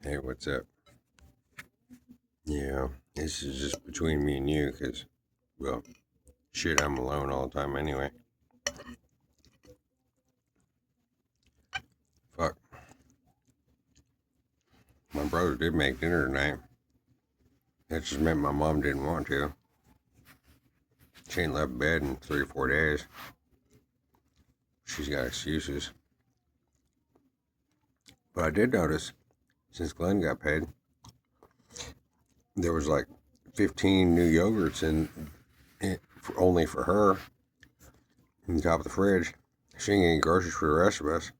Hey, what's up? Yeah, this is just between me and you because, well, shit, I'm alone all the time anyway. Fuck. My brother did make dinner tonight. That just meant my mom didn't want to. She ain't left bed in 3 or 4 days. She's got excuses. But I did notice, since Glenn got paid, there was like 15 new yogurts only for her in the top of the fridge. She ain't getting groceries for the rest of us.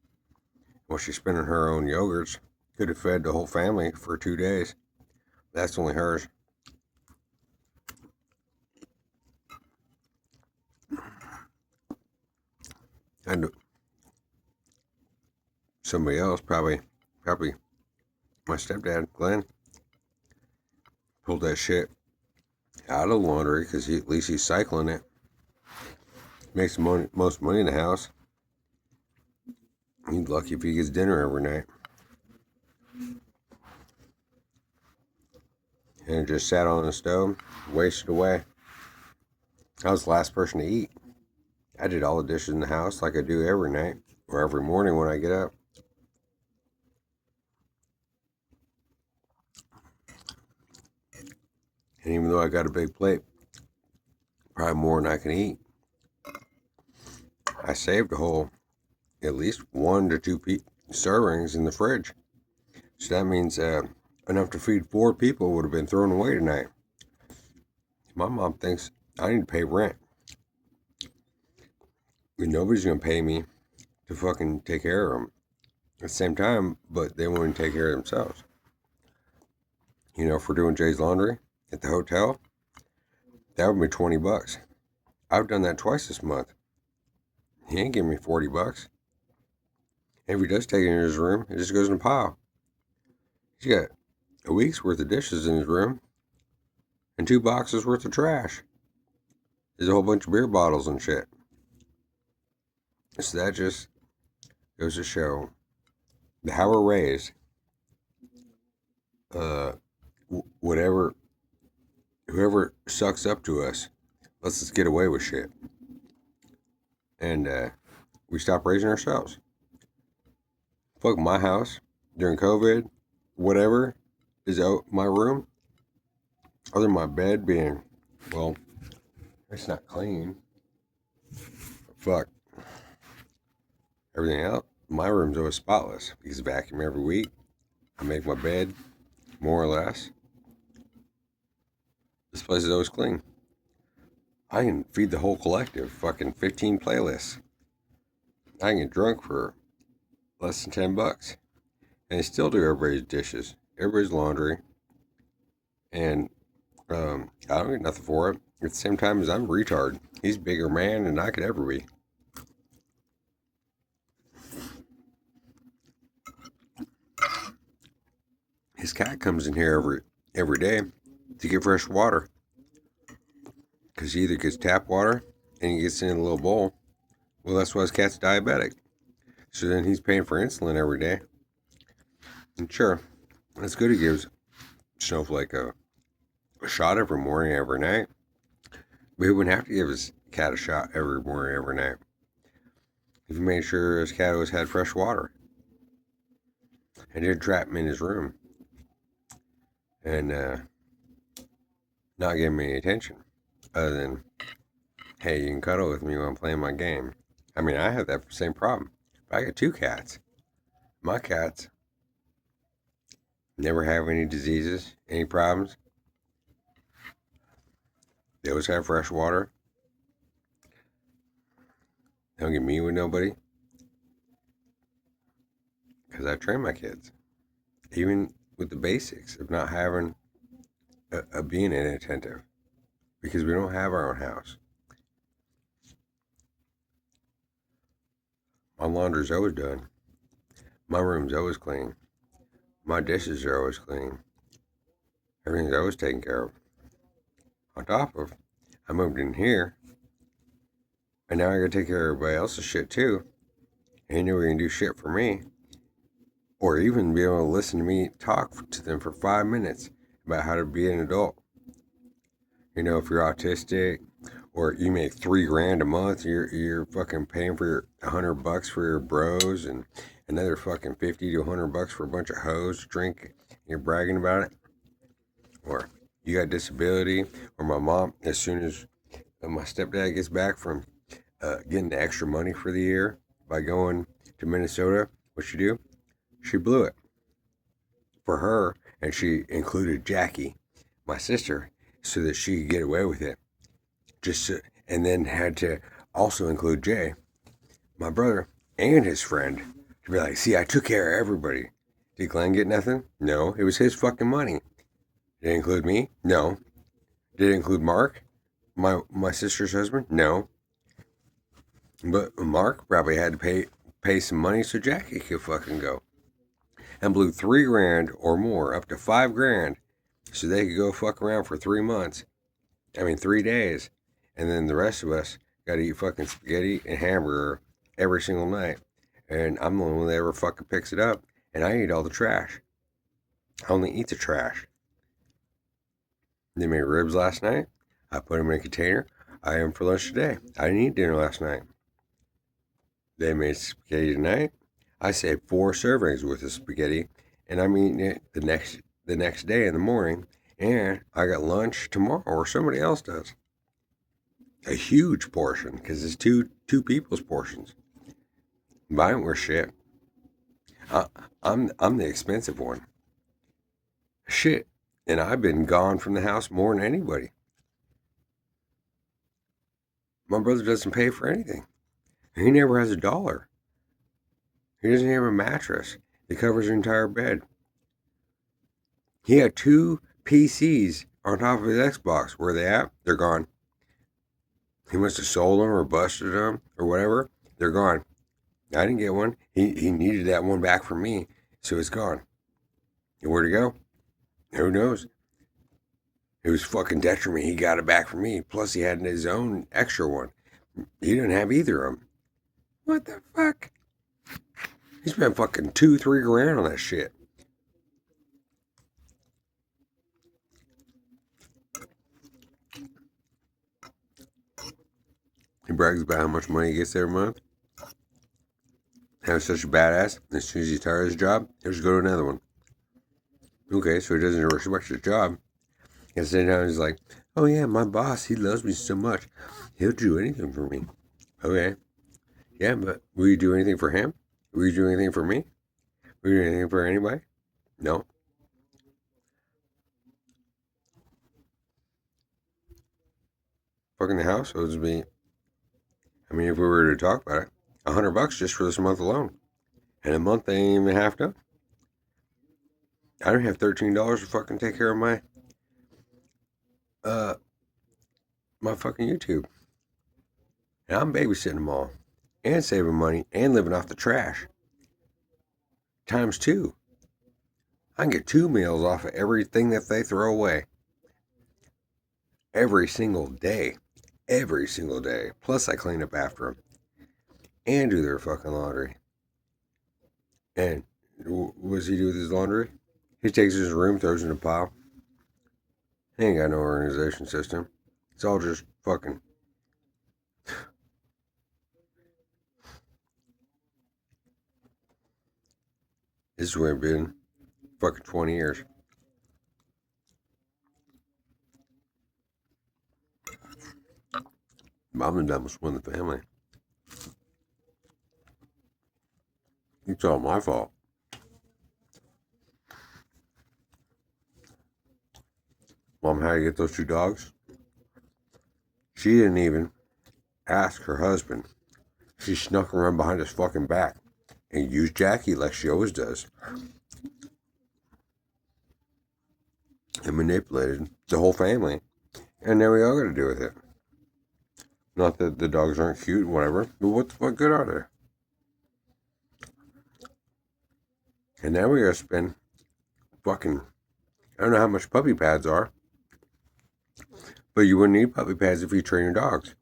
Well, she's spending her own yogurts. Could have fed the whole family for 2 days. That's only hers. And somebody else, probably my stepdad, Glenn, pulled that shit out of the laundry because at least he's cycling it. Makes the most money in the house. He's lucky if he gets dinner every night. And it just sat on the stove, wasted away. I was the last person to eat. I did all the dishes in the house like I do every night or every morning when I get up. And even though I got a big plate, probably more than I can eat, I saved a whole at least 1 to 2 servings in the fridge. So that means enough to feed 4 people would have been thrown away tonight. My mom thinks I need to pay rent. And nobody's going to pay me to fucking take care of them at the same time, but they won't take care of themselves. You know, for doing Jay's laundry at the hotel, that would be $20. I've done that twice this month. He ain't giving me $40. And if he does take it in his room, it just goes in a pile. He's got a week's worth of dishes in his room and 2 boxes worth of trash. There's a whole bunch of beer bottles and shit. So that just goes to show how we're raised. Whatever, whoever sucks up to us lets us get away with shit. And we stop raising ourselves. Fuck my house during COVID, whatever is out my room, other than my bed being, well, it's not clean. Fuck. Everything else, my room's always spotless because I vacuum every week. I make my bed, more or less. This place is always clean. I can feed the whole collective fucking 15 playlists. I can get drunk for less than $10. And I still do everybody's dishes, everybody's laundry. And I don't get nothing for it. At the same time as I'm a retard. He's a bigger man than I could ever be. His cat comes in here every day to get fresh water. Because he either gets tap water and he gets in a little bowl. Well, that's why his cat's diabetic. So then he's paying for insulin every day. And sure, it's good he gives Snowflake a shot every morning, every night. But he wouldn't have to give his cat a shot every morning, every night. If he made sure his cat always had fresh water. And didn't trap him in his room. And not give him any attention. Other than, hey, you can cuddle with me while I'm playing my game. I mean, I have that same problem. But I got 2 cats. My cats never have any diseases, any problems. They always have fresh water. They don't get me with nobody. Because I train my kids. Even with the basics of not having being inattentive. Because we don't have our own house. My laundry's always done. My room's always clean. My dishes are always clean. Everything's always taken care of. On top of, I moved in here, and now I gotta take care of everybody else's shit too. And you know we can do shit for me, or even be able to listen to me talk to them for 5 minutes about how to be an adult. You know, if you're autistic or you make $3 grand a month, you're fucking paying for your $100 for your bros and another fucking $50 to $100 for a bunch of hoes to drink. You're bragging about it, or you got disability, or my mom. As soon as my stepdad gets back from getting the extra money for the year by going to Minnesota, what she do? She blew it for her, and she included Jackie, my sister, so that she could get away with it. And then had to also include Jay, my brother, and his friend, to be like, see, I took care of everybody. Did Glenn get nothing? No, it was his fucking money. Did it include me? No. Did it include Mark, my sister's husband? No. But Mark probably had to pay some money so Jackie could fucking go. And blew $3 grand or more, up to $5 grand, so they could go fuck around for 3 months. 3 days. And then the rest of us got to eat fucking spaghetti and hamburger every single night. And I'm the only one that ever fucking picks it up. And I eat all the trash. I only eat the trash. They made ribs last night. I put them in a container. I had them for lunch today. I didn't eat dinner last night. They made spaghetti tonight. I saved 4 servings with the spaghetti, and I'm eating it the next day in the morning. And I got lunch tomorrow, or somebody else does. A huge portion, because it's two people's portions. But I don't wear shit. I'm the expensive one. Shit. And I've been gone from the house more than anybody. My brother doesn't pay for anything. He never has $1. He doesn't have a mattress that covers the entire bed. He had 2 PCs on top of his Xbox. Where are they at? They're gone. He must have sold them or busted them or whatever. They're gone. I didn't get one. He needed that one back from me, so it's gone. And where'd it go? Who knows? It was fucking detriment. He got it back from me. Plus, he had his own extra one. He didn't have either of them. What the fuck? He spent fucking $2-3 grand on that shit. He brags about how much money he gets every month. How he's such a badass. As soon as he's tired of his job, he'll just go to another one. Okay, so he doesn't respect his job. And sometimes he's like, oh yeah, my boss, he loves me so much. He'll do anything for me. Okay. Yeah, but will you do anything for him? Will you do anything for me? Will you do anything for anybody? No. Fucking the house owes me. If we were to talk about it, $100 just for this month alone. And a month ain't even half done. I don't have $13 to fucking take care of my fucking YouTube. And I'm babysitting them all. And saving money and living off the trash. Times 2. I can get 2 meals off of everything that they throw away. Every single day. Every single day. Plus I clean up after them. And do their fucking laundry. And what does he do with his laundry? He takes his room, throws it in a pile. He ain't got no organization system. It's all just fucking. This is where I've been fucking 20 years. I'm the dumbest one in the family. It's all my fault. Mom had to get those 2 dogs. She didn't even ask her husband. She snuck around behind his fucking back and used Jackie like she always does. And manipulated the whole family. And now we all got to do with it. Not that the dogs aren't cute and whatever, but what the fuck good are they? And now we gotta spend fucking, I don't know how much puppy pads are, but you wouldn't need puppy pads if you train your dogs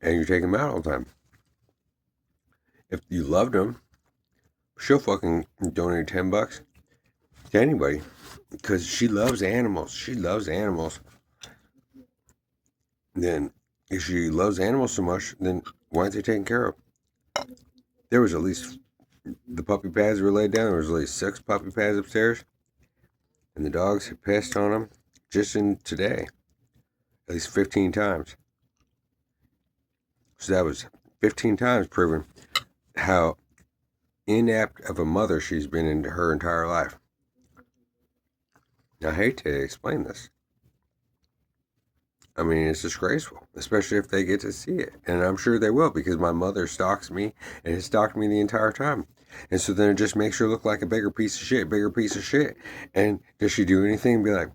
and you take them out all the time. If you loved them, she'll fucking donate $10 to anybody because she loves animals. She loves animals. Then, if she loves animals so much, then why aren't they taken care of? There was at least the puppy pads were laid down. There was at least 6 puppy pads upstairs, and the dogs had pissed on them just in today, at least 15 times. So that was 15 times proving how inept of a mother she's been in her entire life. I hate to explain this. I mean, it's disgraceful, especially if they get to see it. And I'm sure they will because my mother stalks me and has stalked me the entire time. And so then it just makes her look like a bigger piece of shit. And does she do anything? Be like,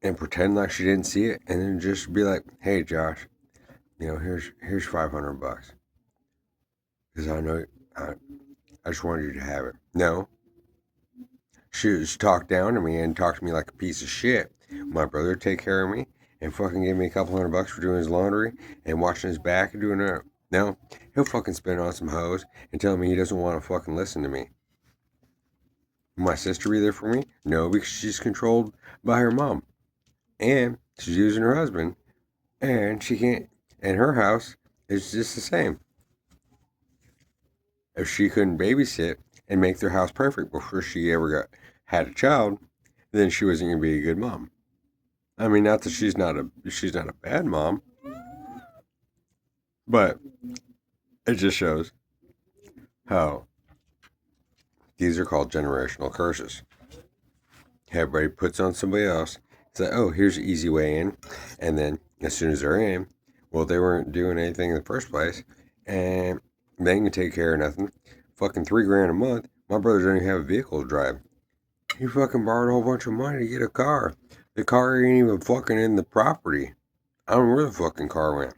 and pretend like she didn't see it, and then just be like, "Hey, Josh, here's $500 because I know I just wanted you to have it." No, she just talked down to me and talked to me like a piece of shit. My brother would take care of me and fucking give me a couple $100 for doing his laundry and washing his back and doing it. No, he'll fucking spin on some hoes and tell me he doesn't want to fucking listen to me. Will my sister be there for me? No, because she's controlled by her mom. And she's using her husband. And she can't, and her house is just the same. If she couldn't babysit and make their house perfect before she ever had a child, then she wasn't going to be a good mom. I mean, not that she's not a bad mom, but it just shows how these are called generational curses. Everybody puts on somebody else. It's like, oh, here's the easy way in. And then as soon as they're in, well, they weren't doing anything in the first place. And they can take care of nothing. Fucking $3,000 a month. My brother doesn't even have a vehicle to drive. He fucking borrowed a whole bunch of money to get a car. The car ain't even fucking in the property. I don't know where the fucking car went.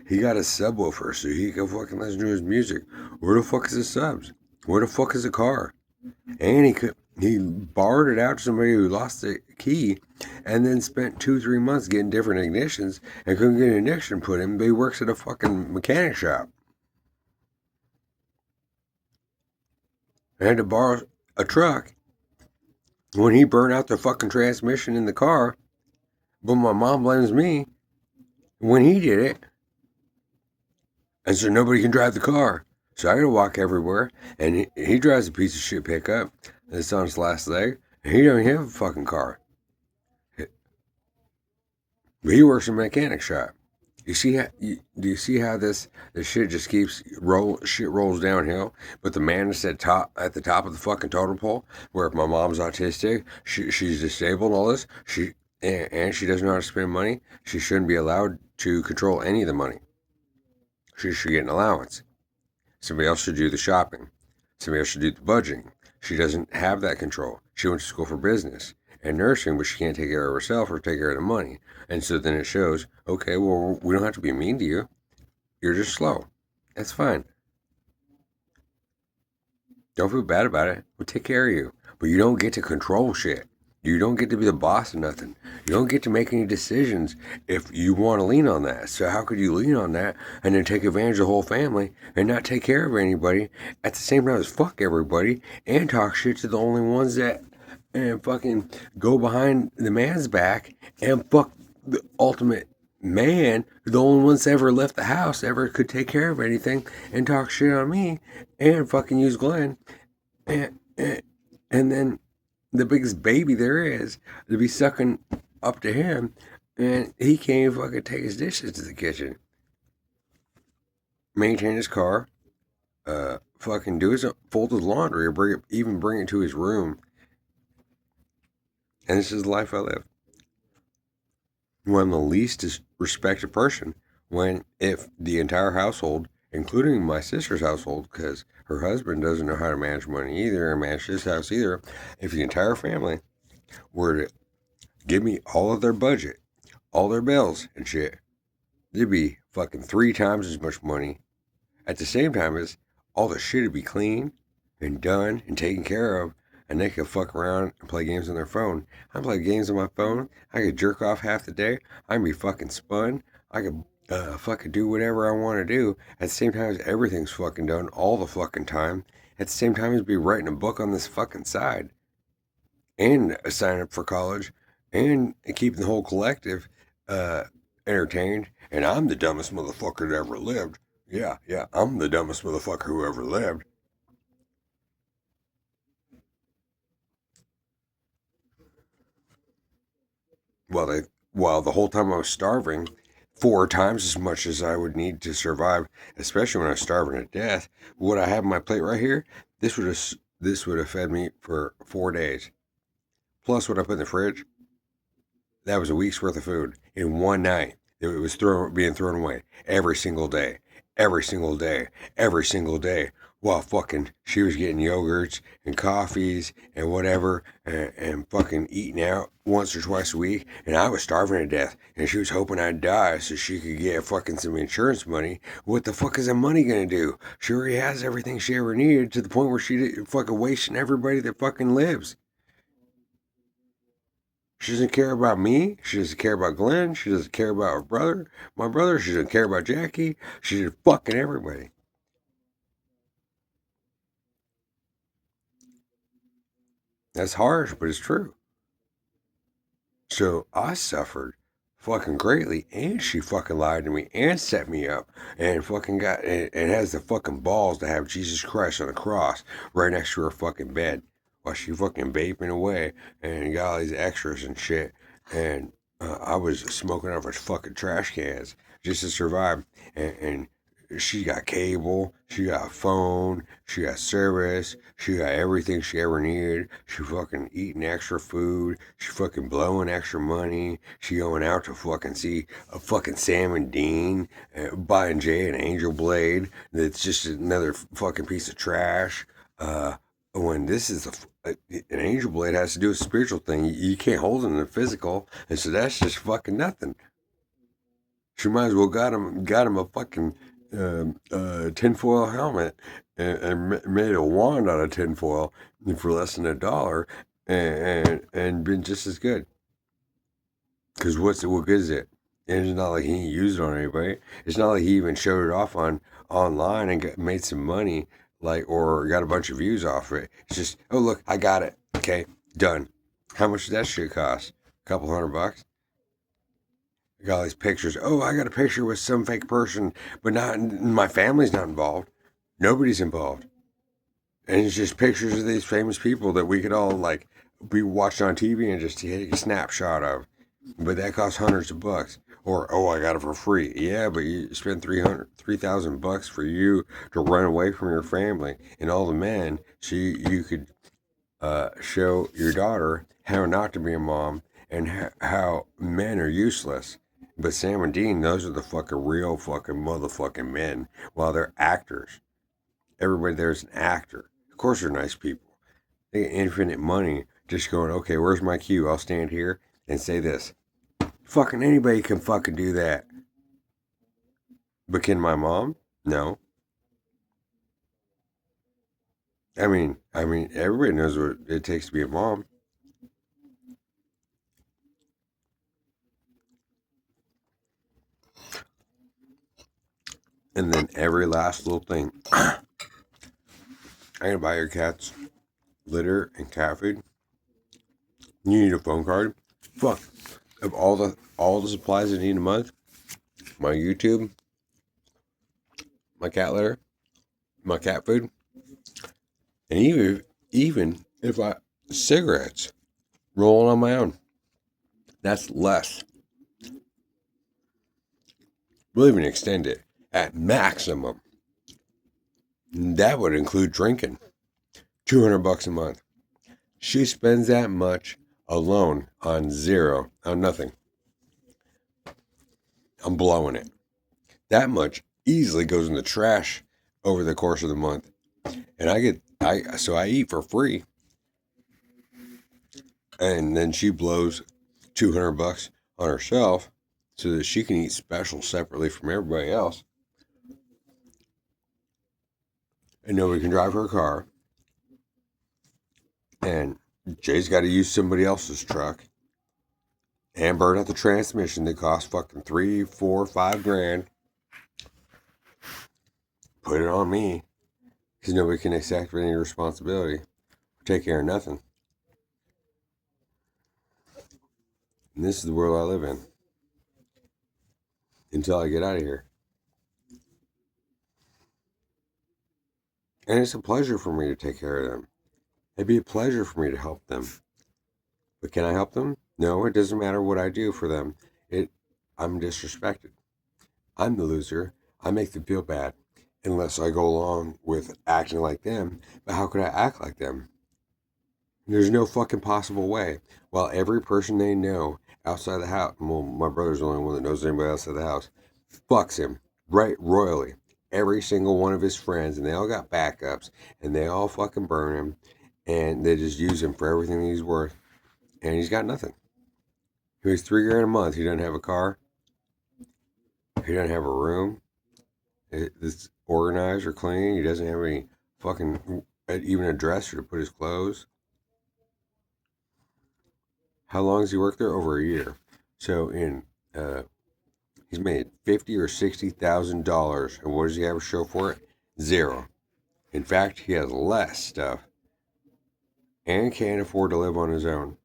He got a subwoofer so he could fucking listen to his music. Where the fuck is the subs? Where the fuck is the car? And he borrowed it out to somebody who lost the key and then spent 2-3 months getting different ignitions and couldn't get an ignition put in, but he works at a fucking mechanic shop. I had to borrow a truck when he burned out the fucking transmission in the car, but my mom blames me when he did it. And so nobody can drive the car. So I gotta walk everywhere, and he drives a piece of shit pickup that's on his last leg, and he don't have a fucking car. But he works in a mechanic shop. Do you see how this shit just keeps rolls downhill? But the man is at the top of the fucking totem pole, where if my mom's autistic, she's disabled, and all this, and she doesn't know how to spend money, she shouldn't be allowed to control any of the money. She should get an allowance. Somebody else should do the shopping. Somebody else should do the budgeting. She doesn't have that control. She went to school for business and nursing, but she can't take care of herself or take care of the money. And so then it shows, okay, well, we don't have to be mean to you. You're just slow. That's fine. Don't feel bad about it. We'll take care of you. But you don't get to control shit. You don't get to be the boss of nothing. You don't get to make any decisions if you want to lean on that. So how could you lean on that and then take advantage of the whole family and not take care of anybody at the same time as fuck everybody and talk shit to the only ones that and fucking go behind the man's back and fuck the ultimate man, the only ones that ever left the house, ever could take care of anything and talk shit on me and fucking use Glenn and then the biggest baby there is to be sucking up to him, and he can't even fucking take his dishes to the kitchen, maintain his car, fucking fold his laundry, or bring it to his room. And this is the life I live. When I'm the least respected person, if the entire household, including my sister's household, because her husband doesn't know how to manage money either, or manage his house either, if the entire family were to give me all of their budget, all their bills and shit, there'd be fucking 3 times as much money. At the same time as all the shit would be clean and done and taken care of, and they could fuck around and play games on their phone. I play games on my phone. I could jerk off half the day. I can be fucking spun. I could fucking do whatever I want to do at the same time as everything's fucking done all the fucking time. At the same time as be writing a book on this fucking side and sign up for college and keeping the whole collective uh, entertained. And I'm the dumbest motherfucker that ever lived. Yeah, I'm the dumbest motherfucker who ever lived. While the whole time I was starving, 4 times as much as I would need to survive, especially when I was starving to death. What I have on my plate right here, this would have fed me for 4 days. Plus what I put in the fridge, that was a week's worth of food in one night. It was being thrown away every single day, every single day, every single day. While fucking she was getting yogurts and coffees and whatever and fucking eating out once or twice a week, and I was starving to death, and she was hoping I'd die so she could get fucking some insurance money. What the fuck is that money gonna do? She already has everything she ever needed to the point where she fucking wasting everybody that fucking lives. She doesn't care about me. She doesn't care about Glenn. She doesn't care about her brother, my brother. She doesn't care about Jackie. She's just fucking everybody. That's harsh, but it's true. So I suffered fucking greatly, and she fucking lied to me and set me up and fucking got and has the fucking balls to have Jesus Christ on the cross right next to her fucking bed while she fucking vaping away and got all these extras and shit. And I was smoking out of her fucking trash cans just to survive. And she got cable, she got a phone, she got service, she got everything she ever needed. She fucking eating extra food, she fucking blowing extra money, she going out to fucking see a fucking Sam and Dean, buying Jay an Angel Blade that's just another fucking piece of trash. When this is an Angel Blade has to do a spiritual thing, you can't hold it in the physical, and so that's just fucking nothing. She might as well got him a fucking tinfoil helmet and made a wand out of tinfoil for less than $1 and been just as good. Because what good is it? And it's not like he used it on anybody. It's not like he even showed it off online and made some money, like, or got a bunch of views off it. It's just, oh look, I got it. Okay, done. How much did that shit cost? A couple $100? I got all these pictures. Oh, I got a picture with some fake person, but not my family's not involved. Nobody's involved. And it's just pictures of these famous people that we could all like be watching on TV and just take a snapshot of. But that costs hundreds of bucks. Or oh, I got it for free. Yeah, but you spent 3,000 bucks for you to run away from your family and all the men, so you could show your daughter how not to be a mom and how men are useless. But Sam and Dean, those are the fucking real fucking motherfucking men, while they're actors. Everybody there's an actor. Of course they're nice people. They get infinite money just going, okay, where's my cue? I'll stand here and say this. Fucking anybody can fucking do that. But can my mom? No. I mean, everybody knows what it takes to be a mom. And then every last little thing. I'm gonna buy your cats litter and cat food. You need a phone card. Fuck. Of all the supplies I need a month, my YouTube, my cat litter, my cat food, and even if I cigarettes rolling on my own, that's less. We'll even extend it at maximum. That would include drinking. $200 a month. She spends that much alone on zero, on nothing. I'm blowing it. That much easily goes in the trash over the course of the month. And I eat for free. And then she blows $200 on herself so that she can eat special separately from everybody else. And nobody can drive her car. And Jay's got to use somebody else's truck. and burn out the transmission that cost fucking 3, 4, 5 grand. Put it on me. Because nobody can accept any responsibility or take care of nothing. And this is the world I live in. Until I get out of here. And it's a pleasure for me to take care of them. It'd be a pleasure for me to help them. But can I help them? No, it doesn't matter what I do for them. I'm disrespected. I'm the loser. I make them feel bad. Unless I go along with acting like them. But how could I act like them? There's no fucking possible way. While every person they know outside the house, well, my brother's the only one that knows anybody outside the house, fucks him, right, royally. Every single one of his friends, and they all got backups, and they all fucking burn him, and they just use him for everything he's worth, and he's got nothing. He makes $3 grand a month. He doesn't have a car. He doesn't have a room. It's organized or clean. He doesn't have any fucking, even a dresser to put his clothes. How long has he worked there? Over a year. So he's made $50,000 or $60,000, and what does he have to show for it? Zero. In fact, he has less stuff, and can't afford to live on his own.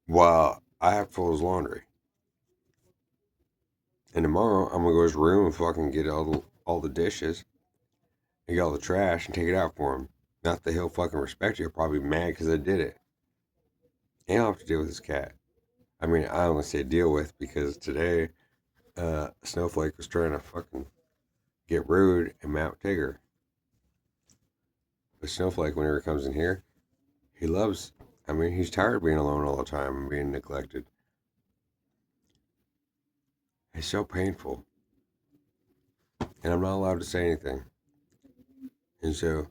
While I have to fold his laundry. And tomorrow I'm gonna go to his room and fucking get all the dishes, and get all the trash and take it out for him. Not that he'll fucking respect you. He'll probably be mad because I did it. And I'll have to deal with his cat. I mean, I only say deal with because today, Snowflake was trying to fucking get rude and mount Tigger. But Snowflake, whenever he comes in here, he's tired of being alone all the time and being neglected. It's so painful. And I'm not allowed to say anything. And so,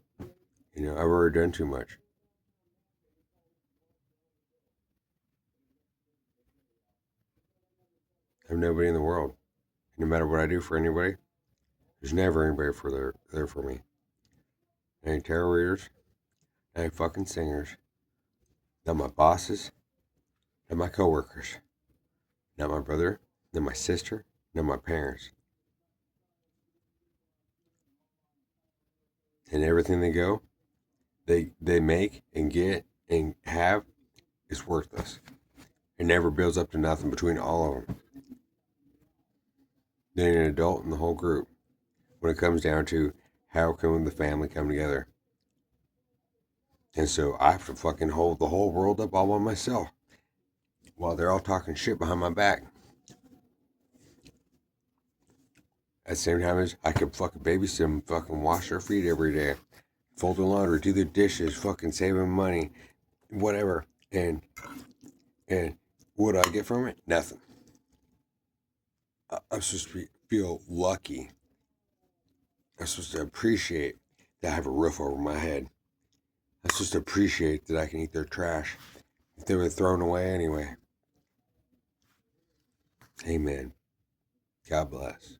I've already done too much. I have nobody in the world. No matter what I do for anybody, there's never anybody there for me. Any tarot readers, any fucking singers, not my bosses, not my coworkers, not my brother, not my sister, not my parents. And everything they make and get and have is worthless. It never builds up to nothing between all of them. They ain't an adult in the whole group. When it comes down to how can the family come together. And so I have to fucking hold the whole world up all by myself. While they're all talking shit behind my back. At the same time as I could fucking babysit them, fucking wash their feet every day. Fold the laundry, do the dishes, fucking saving money, whatever. And what do I get from it? Nothing. I'm supposed to feel lucky. I'm supposed to appreciate that I have a roof over my head. I'm supposed to appreciate that I can eat their trash if they were thrown away anyway. Amen. God bless.